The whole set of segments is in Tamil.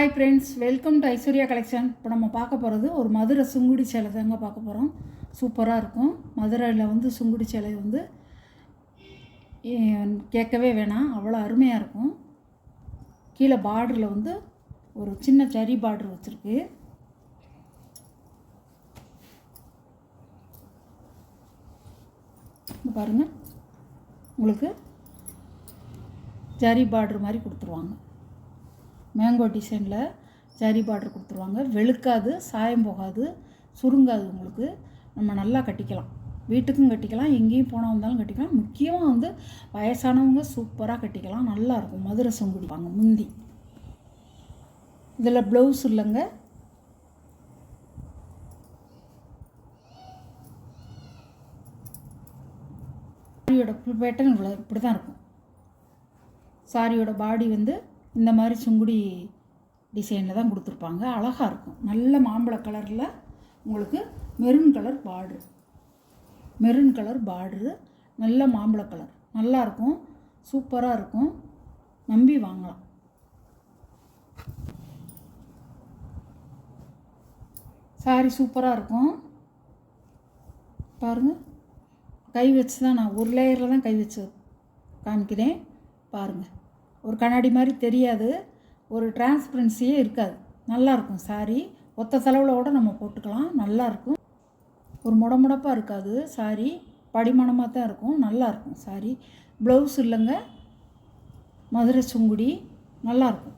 Hi friends, welcome to Aishwarya collection. இப்போ நம்ம பார்க்க போகிறது ஒரு மதுரை சுங்குடி சேலை தாங்க பார்க்க போகிறோம். சூப்பராக இருக்கும். மதுரையில் வந்து சுங்குடி சேலை வந்து கேட்கவே வேணாம், அவ்வளோ அருமையாக இருக்கும். கீழே பார்டரில் வந்து ஒரு சின்ன ஜரி பார்டர் வச்சுருக்கு. பாருங்கள், உங்களுக்கு ஜரி பார்டர் மாதிரி கொடுத்துருவாங்க. மேங்கோ டிசைனில் ஜரி பார்டர் கொடுத்துருவாங்க. வெளுக்காது, சாயம் போகாது, சுருங்காது. உங்களுக்கு நம்ம நல்லா கட்டிக்கலாம், வீட்டுக்கும் கட்டிக்கலாம், எங்கேயும் போனால் வந்தாலும் கட்டிக்கலாம். முக்கியமாக வந்து வயசானவங்க சூப்பராக கட்டிக்கலாம், நல்லாயிருக்கும். மதுரை சுங்குடி வாங்க. முந்தி இதில் ப்ளவுஸ் இல்லைங்க, சாரியோட பேட்டர்ன் இப்படி தான் இருக்கும். சாரியோட பாடி வந்து இந்த மாதிரி சுங்குடி டிசைனில் தான் கொடுத்துருப்பாங்க. அழகாக இருக்கும். நல்ல மாம்பழ கலரில் உங்களுக்கு மெரூன் கலர் பார்டரு, நல்ல மாம்பழ கலர், நல்லாயிருக்கும். சூப்பராக இருக்கும். நம்பி வாங்கலாம். சாரி சூப்பராக இருக்கும். பாருங்கள், கை வச்சு தான் நான் ஒரு லேயரில் தான் கை வச்சு காமிக்கிறேன். பாருங்கள், ஒரு கண்ணாடி மாதிரி தெரியாது, ஒரு டிரான்ஸ்பரன்சியே இருக்காது. நல்லாயிருக்கும். சாரி ஒத்த செலவில் கூட நம்ம போட்டுக்கலாம். நல்லாயிருக்கும். ஒரு முடமுடப்பாக இருக்காது. சாரி படிமானமாக தான் இருக்கும். நல்லாயிருக்கும். சாரி ப்ளவுஸ் இல்லைங்க, மதுரை சுங்குடி, நல்லாயிருக்கும்.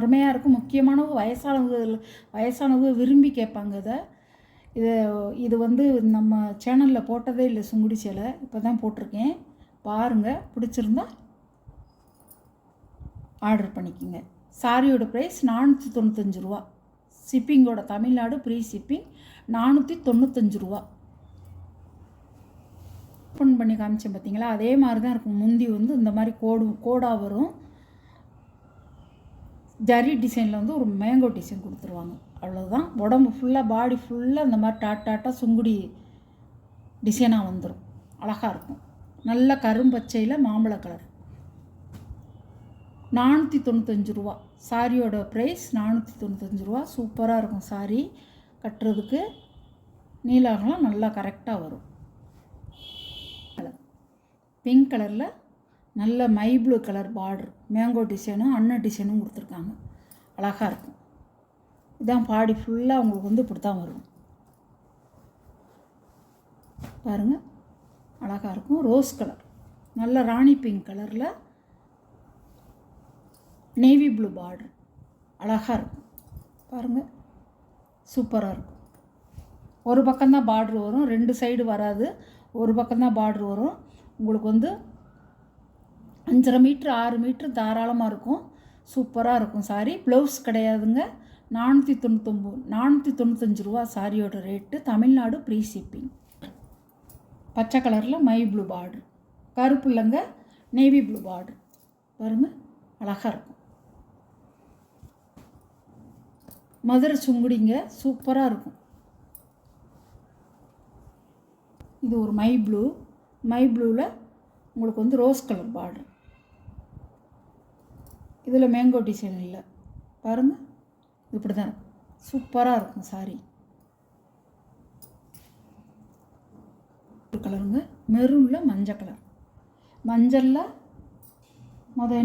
அருமையாக இருக்கும். முக்கியமானவங்க வயசானவங்க விரும்பி கேட்பாங்க. இது வந்து நம்ம சேனலில் போட்டதே இல்லை. சுங்குடி சேலை இப்போ தான் போட்டிருக்கேன். பாருங்கள், பிடிச்சிருந்தா ஆர்டர் பண்ணிக்கோங்க. சாரியோட ப்ரைஸ் 495 ரூபா. ஷிப்பிங்கோட தமிழ்நாடு ஃப்ரீ ஷிப்பிங் 495 ரூபா. ஓப்பன் பண்ணி காமிச்சேன் பார்த்தீங்களா, அதே மாதிரி தான் இருக்கும். முந்தி வந்து இந்த மாதிரி கோடாக வரும். ஜரி டிசைனில் வந்து ஒரு மேங்கோ டிசைன் கொடுத்துருவாங்க. அவ்வளோதான். உடம்பு ஃபுல்லாக, பாடி ஃபுல்லாக இந்த மாதிரி டாட்டாக சுங்குடி டிசைனாக வந்துடும். அழகாக இருக்கும். நல்ல கரும்பச்சையில் மாம்பழ கலர். 495 ரூபா. சாரியோட ப்ரைஸ் 495 ரூபா. சூப்பராக இருக்கும். சாரி கட்டுறதுக்கு நீலாகலாம் நல்லா கரெக்டாக வரும். பிங்க் கலரில் நல்ல my blue colour border, mango டிசைனும் அன்ன டிசைனும் கொடுத்துருக்காங்க. அழகாக இருக்கும். இதான் பாடி ஃபுல்லாக உங்களுக்கு வந்து இப்படி தான் வரும். பாருங்கள், அழகாக இருக்கும். ரோஸ் கலர், நல்ல ராணி பிங்க் கலரில் நேவி ப்ளூ பார்டர், அழகாக இருக்கும். பாருங்கள், சூப்பராக இருக்கும். ஒரு பக்கம்தான் பார்ட்ரு வரும், 2 சைடு வராது. ஒரு பக்கம்தான் பார்ட்ரு வரும். உங்களுக்கு வந்து 5.5 மீட்ரு 6 மீட்ரு தாராளமாக இருக்கும். சூப்பராக இருக்கும். சாரி ப்ளவுஸ் கிடையாதுங்க. 495 ரூபா சாரியோட ரேட்டு. Tamil Nadu free shipping. பச்சை கலரில் மை ப்ளூ பார்டர், கருப்பு இல்லைங்க, நேவி ப்ளூ பார்டர். பாருங்கள், அழகாக இருக்கும். மதுரை சுங்குடிங்க, சூப்பராக இருக்கும். இது ஒரு மை ப்ளூவில் உங்களுக்கு வந்து ரோஸ் கலர் பார்டர். இதில் மேங்கோ டிசைன் இல்லை. பாருங்கள், இப்படி தான் இருக்கும். சூப்பராக இருக்கும். சாரி கலருங்க, மெரூனில் மஞ்சள் கலர். மஞ்சளில்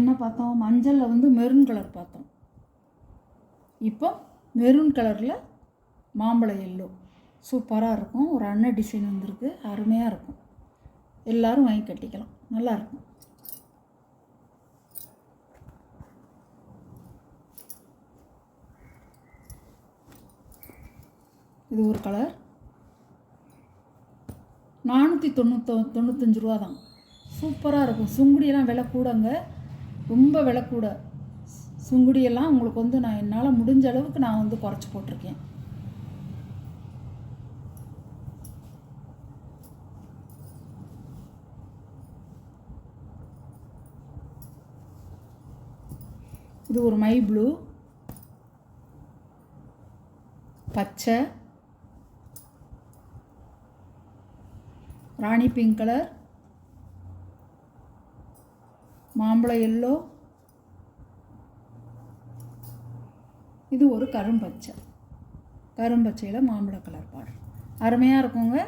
என்ன பார்த்தோம்? மஞ்சளில் வந்து மெரூன் கலர் பார்த்தோம். இப்போ மெரூன் கலரில் மாம்பழ எல்லோ. சூப்பராக இருக்கும். ஒரு அன்ன டிசைன் வந்திருக்கு. அருமையாக இருக்கும். எல்லோரும் வாங்கி கட்டிக்கலாம். நல்லாயிருக்கும். இது ஒரு கலர். 495 ரூபா தான். சூப்பராக இருக்கும். சுங்குடியெல்லாம் விலை கூடங்க, ரொம்ப விலை கூட. சுங்குடியெல்லாம் உங்களுக்கு வந்து நான் என்னால் முடிஞ்ச அளவுக்கு நான் வந்து குறைச்சி போட்டிருக்கேன். இது ஒரு மை ப்ளூ, பச்சை, ராணி பிங்க் கலர், மாம்பழ எல்லோ, இது ஒரு கரும்பச்சை. கரும்பச்சையில் மாம்பழ கலர் பார்டர் அருமையாக இருக்குங்க.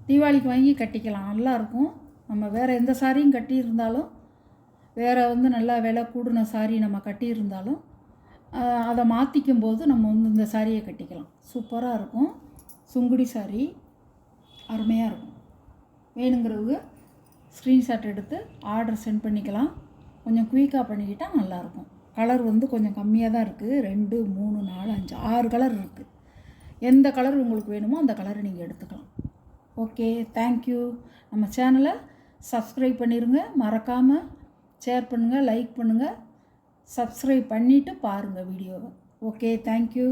தீபாவளிக்கு வாங்கி கட்டிக்கலாம், நல்லாயிருக்கும். நம்ம வேறு எந்த சாரியும் கட்டியிருந்தாலும், வேறு நல்லா விலை கூடின சாரி நம்ம கட்டியிருந்தாலும் அதை மாற்றிக்கும் போது நம்ம இந்த சாரியை கட்டிக்கலாம். சூப்பராக இருக்கும். சுங்குடி சாரி அருமையாக இருக்கும். வேணுங்கிறவங்க ஸ்க்ரீன்ஷாட் எடுத்து ஆர்டர் சென்ட் பண்ணிக்கலாம். கொஞ்சம் குயிக்காக பண்ணிக்கிட்டால் நல்லாயிருக்கும். கலர் கொஞ்சம் கம்மியாக தான் இருக்குது. 2, 3, 4, 5, 6 கலர் இருக்குது. எந்த கலர் உங்களுக்கு வேணுமோ அந்த கலரை நீங்கள் எடுத்துக்கலாம். Okay, thank you. நம்ம சேனலை சப்ஸ்கிரைப் பண்ணிடுங்க. மறக்காமல் ஷேர் பண்ணுங்கள், லைக் பண்ணுங்கள், சப்ஸ்கிரைப் பண்ணிவிட்டு பாருங்கள் வீடியோவை. Okay, thank you.